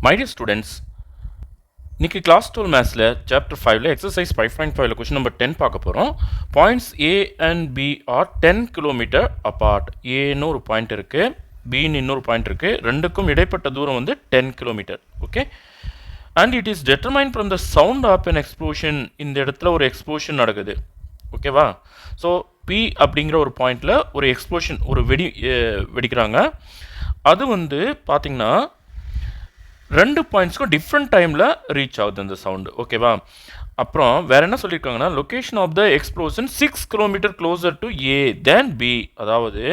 My dear students, இன்னைக்கு class 12 மேத்ஸில் chapter 5ல எக்ஸசைஸ் 5.5ல கொஷின் நம்பர் 10 பார்க்க போகிறோம். Points A and B are 10 kilometre apart. ஏன்னு ஒரு பாயிண்ட் இருக்குது, பின்னு இன்னொரு பாயிண்ட் இருக்குது. ரெண்டுக்கும் இடைப்பட்ட தூரம் வந்து 10 kilometre. Okay, and it is determined from the sound of an explosion. இந்த இடத்துல ஒரு எக்ஸ்ப்ளோஷன் நடக்குது. ஓகேவா? ஸோ பி அப்படிங்கிற ஒரு பாயிண்டில் ஒரு எக்ஸ்ப்ளோஷன், ஒரு வெடிக்கிறாங்க. அது வந்து பார்த்திங்கன்னா ரெண்டு பாயிண்ட்ஸ்க்கும் டிஃப்ரெண்ட் டைமில் ரீச் ஆகுது அந்த சவுண்டு. ஓகேவா? அப்புறம் வேறு என்ன சொல்லியிருக்காங்கன்னா, location of the explosion 6 kilometre closer to A than B. அதாவது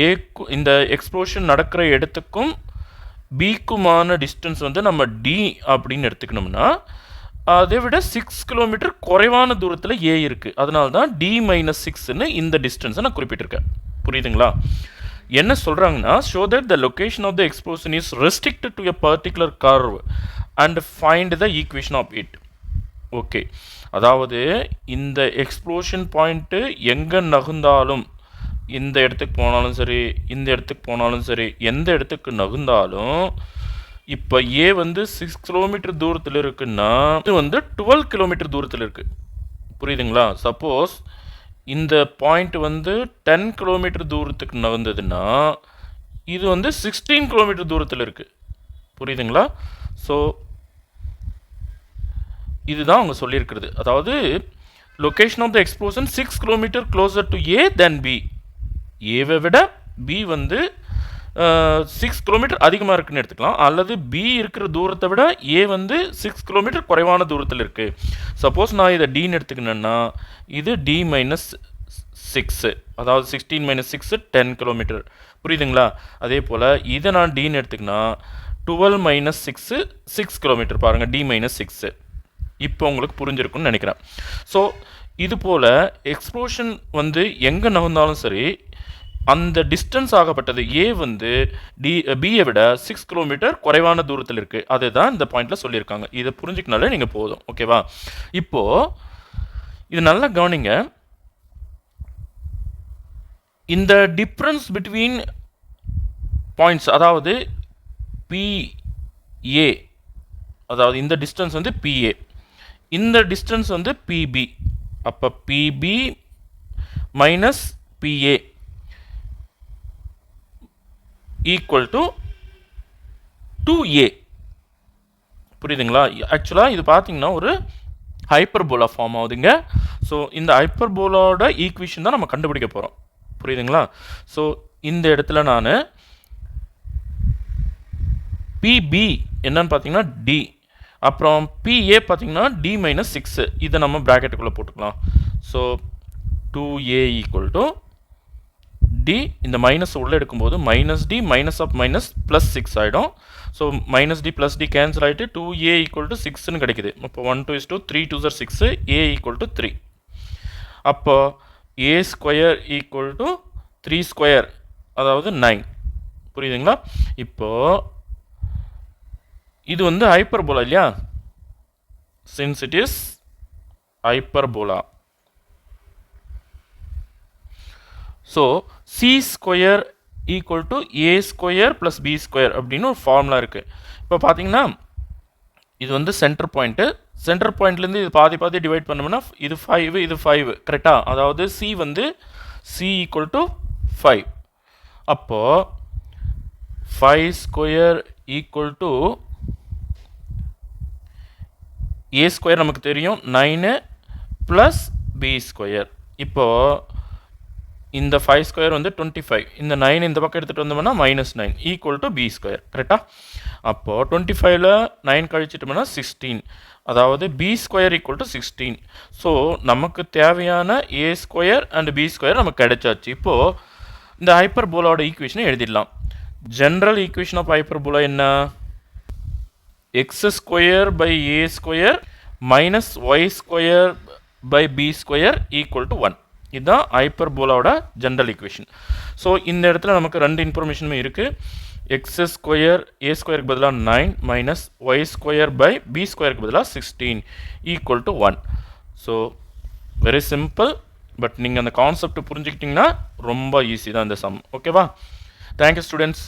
ஏக்கு இந்த எக்ஸ்ப்ளோஷன் நடக்கிற இடத்துக்கும் பிக்குமான டிஸ்டன்ஸ் வந்து நம்ம டி அப்படின்னு எடுத்துக்கணும்னா அதை விட 6 கிலோமீட்டர் குறைவான தூரத்தில் ஏ இருக்குது. அதனால தான் D-6ன்னு இந்த டிஸ்டன்ஸை நான் குறிப்பிட்டிருக்கேன். புரியுதுங்களா? என்ன சொல்கிறாங்கன்னா, show that the location of the explosion is restricted to a particular curve and find the equation of it. Okay, அதாவது இந்த எக்ஸ்ப்ளோஷன் பாயிண்ட்டு எங்கே நகுந்தாலும், இந்த இடத்துக்கு போனாலும் சரி, இந்த இடத்துக்கு போனாலும் சரி, எந்த இடத்துக்கு நகுந்தாலும், இப்போ ஏ வந்து 6 கிலோமீட்டர் தூரத்தில் இருக்குன்னா இது வந்து 12 கிலோமீட்டர் தூரத்தில் இருக்குது. புரியுதுங்களா? சப்போஸ் இந்த பாயிண்ட் வந்து 10 கிலோமீட்டர் தூரத்துக்கு நகர்ந்ததுன்னா இது வந்து 16 கிலோமீட்டர் தூரத்தில் இருக்குது. புரியுதுங்களா? ஸோ இதுதான் அவங்க சொல்லியிருக்கிறது. அதாவது location of the explosion 6 kilometre closer to A then B. ஏவை விட பி வந்து 6 கிலோமீட்டர் அதிகமாக இருக்குன்னு எடுத்துக்கலாம். அல்லது பி இருக்கிற தூரத்தை விட ஏ வந்து 6 கிலோமீட்டர் குறைவான தூரத்தில் இருக்குது. சப்போஸ் நான் இதை டின்னு எடுத்துக்கினேன்னா இது D-6, அதாவது 16 - 6 10 கிலோமீட்டர். புரியுதுங்களா? அதே போல் இதை நான் டின்னு எடுத்துக்கினா 12 - 6 6 கிலோமீட்டர். பாருங்கள், D-6. இப்போ உங்களுக்கு புரிஞ்சிருக்குன்னு நினைக்கிறேன். ஸோ இது போல் எக்ஸ்ப்ளோஷன் வந்து எங்கே நகர்ந்தாலும் சரி, அந்த டிஸ்டன்ஸ் ஆகப்பட்டது ஏ வந்து பியை விட 6 கிலோமீட்டர் குறைவான தூரத்தில் இருக்குது. அதுதான் இந்த பாயிண்டில் சொல்லியிருக்காங்க. இதை புரிஞ்சுக்கினாலே நீங்கள் போதும். ஓகேவா? இப்போது இது நல்லா கவனிங்க. இந்த டிஃப்ரென்ஸ் பிட்வீன் பாயிண்ட்ஸ், அதாவது பிஏ, அதாவது இந்த டிஸ்டன்ஸ் வந்து பிஏ, இந்த டிஸ்டன்ஸ் வந்து பிபி. அப்போ PB minus PA equal to 2A. புரியுதுங்களா? ஆக்சுவலாக இது பார்த்தீங்கன்னா ஒரு ஹைப்பர்போலா ஃபார்ம் ஆகுதுங்க. ஸோ இந்த ஹைப்பர்போலாவோட ஈக்குவேஷன் தான் நம்ம கண்டுபிடிக்க போகிறோம். புரியுதுங்களா? ஸோ இந்த இடத்துல நான் பிபி என்னன்னு பார்த்தீங்கன்னா டி, அப்புறம் பிஏ பார்த்தீங்கன்னா D-6, இதை நம்ம ப்ராக்கெட்டுக்குள்ளே போட்டுக்கலாம். So 2A equal to D, இந்த மைனஸ் உள்ளே எடுக்கும்போது -D minus of minus plus 6 ஆகிடும். So -D plus D cancel ஆகிட்டு 2A ஈக்குவல் டு 6ன்னு கிடைக்குது. அப்போ 1 2 3 2 6, A ஈக்குவல் டு 3. அப்போ A square equal to 3 square, அதாவது 9. புரியுதுங்களா? இப்போது இது வந்து ஹைப்பர்போலா இல்லையா? Since it is hyperbola, so C square equal to A square plus B square அப்படின்னு ஒரு ஃபார்முலா இருக்குது. இப்போ பார்த்தீங்கன்னா இது வந்து சென்டர் பாயிண்ட்டு. சென்டர் பாயிண்ட்லேருந்து இது பாதி பாதி டிவைட் பண்ணோம்னா இது 5, இது 5. கரெக்டாக? அதாவது சி வந்து சி ஈக்குவல் டு 5. அப்போது 5 square equal to A square நமக்கு தெரியும் 9 ப்ளஸ் பி ஸ்கொயர். இப்போது இந்த 5 ஸ்கொயர் வந்து 25, இந்த 9 இந்த பக்கம் எடுத்துகிட்டு வந்தோம்னா -9 ஈக்குவல் டு பி ஸ்கொயர். கரெக்டாக? அப்போது 25ல் 9 கழிச்சிட்டோம்னா 16, அதாவது B square equal to 16. So நமக்கு தேவையான A square and B square நமக்கு கிடைச்சாச்சு. இப்போது இந்த ஹைப்பர்போலாவோட ஈக்குவேஷனை எழுதிடலாம். ஜென்ரல் ஈக்குவேஷன் ஆஃப் ஹைப்பர்போலா என்ன? X square by A square minus Y square by B square equal to 1. இதுதான் ஹைப்பர்போலாவோட ஜென்ரல் ஈக்குவேஷன். ஸோ இந்த இடத்துல நமக்கு ரெண்டு இன்ஃபர்மேஷனுமே இருக்குது. எக்ஸ் ஸ்கொயர் ஏ ஸ்கொயருக்கு பதிலாக 9 minus Y square by b ஸ்கொயருக்கு பதிலாக 16 equal to 1. So very simple. But நீங்கள் அந்த கான்செப்ட் புரிஞ்சுக்கிட்டிங்கன்னா ரொம்ப ஈஸி தான் இந்த சம். ஓகேவா? Thank you students.